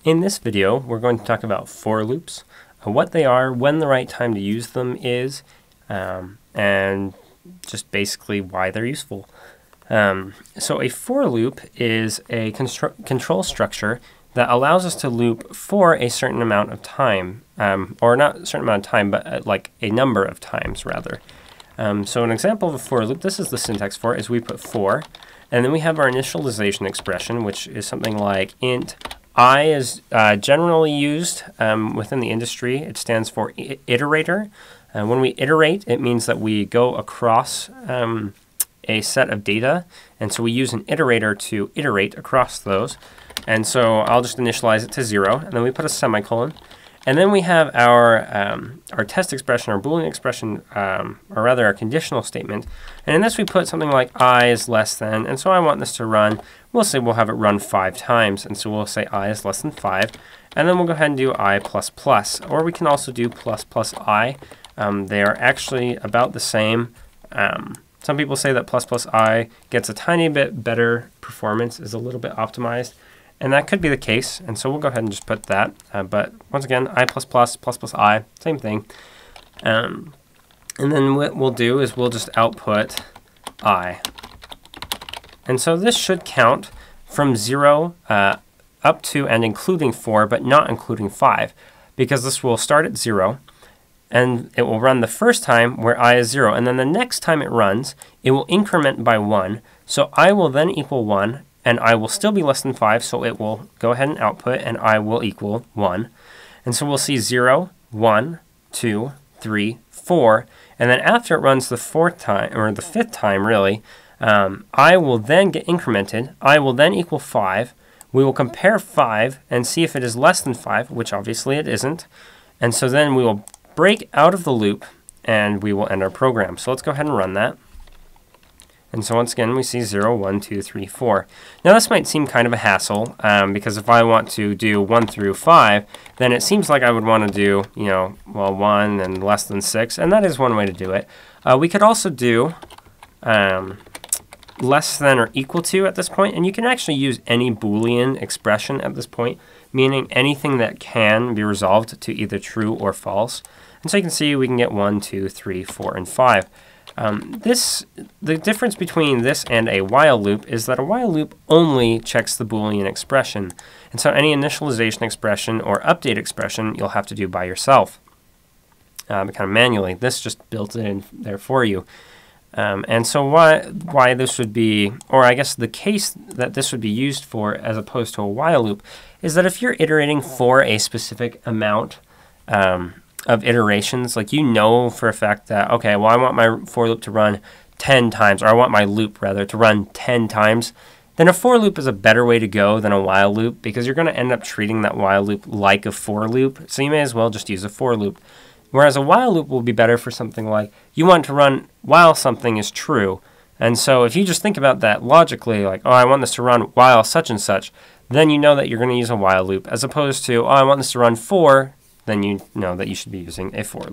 In this video, we're going to talk about for loops, what they are, when the right time to use them is, and just basically why they're useful. So a for loop is a control structure that allows us to loop for a certain amount of time, or not a certain amount of time, but like a number of times rather. So an example of a for loop, this is the syntax for it, is we put for, and then we have our initialization expression, which is something like int I is generally used within the industry. It stands for iterator. When we iterate, it means that we go across a set of data, and so we use an iterator to iterate across those. And so I'll just initialize it to 0, and then we put a semicolon. And then we have our test expression, our Boolean expression, or rather our conditional statement. And in this we put something like I is less than, and so I want this to run. We'll say we'll have it run 5 times, and so we'll say I is less than 5. And then we'll go ahead and do I++, or we can also do ++ I. They are actually about the same. Some people say that ++I gets a tiny bit better performance, is a little bit optimized. And that could be the case, and so we'll go ahead and just put that. But once again, I++, ++I, same thing. And then what we'll do is we'll just output I. And so this should count from 0 up to and including 4, but not including 5, because this will start at 0, and it will run the first time where I is 0. And then the next time it runs, it will increment by 1. So I will then equal 1. And I will still be less than 5, so it will go ahead and output, and I will equal 1. And so we'll see 0, 1, 2, 3, 4. And then after it runs the 4th time, or the 5th time really, I will then get incremented. I will then equal 5. We will compare 5 and see if it is less than 5, which obviously it isn't. And so then we will break out of the loop, and we will end our program. So let's go ahead and run that. And so once again, we see 0, 1, 2, 3, 4. Now this might seem kind of a hassle, because if I want to do 1 through 5, then it seems like I would want to do, 1 and less than 6, and that is one way to do it. We could also do less than or equal to at this point, and you can actually use any Boolean expression at this point, meaning anything that can be resolved to either true or false. And so you can see we can get 1, 2, 3, 4, and 5. The difference between this and a while loop is that a while loop only checks the Boolean expression. And so any initialization expression or update expression you'll have to do by yourself, kind of manually. This just built it in there for you. And so why this would be, or I guess the case that this would be used for as opposed to a while loop, is that if you're iterating for a specific amount of iterations, like for a fact that, okay, well I want my for loop to run 10 times, or I want my loop rather to run 10 times, then a for loop is a better way to go than a while loop, because you're going to end up treating that while loop like a for loop, so you may as well just use a for loop. Whereas a while loop will be better for something like you want to run while something is true. And so if you just think about that logically, like, oh, I want this to run while such and such, then you know that you're going to use a while loop, as opposed to, oh, I want this to run for, then you know that you should be using a for loop.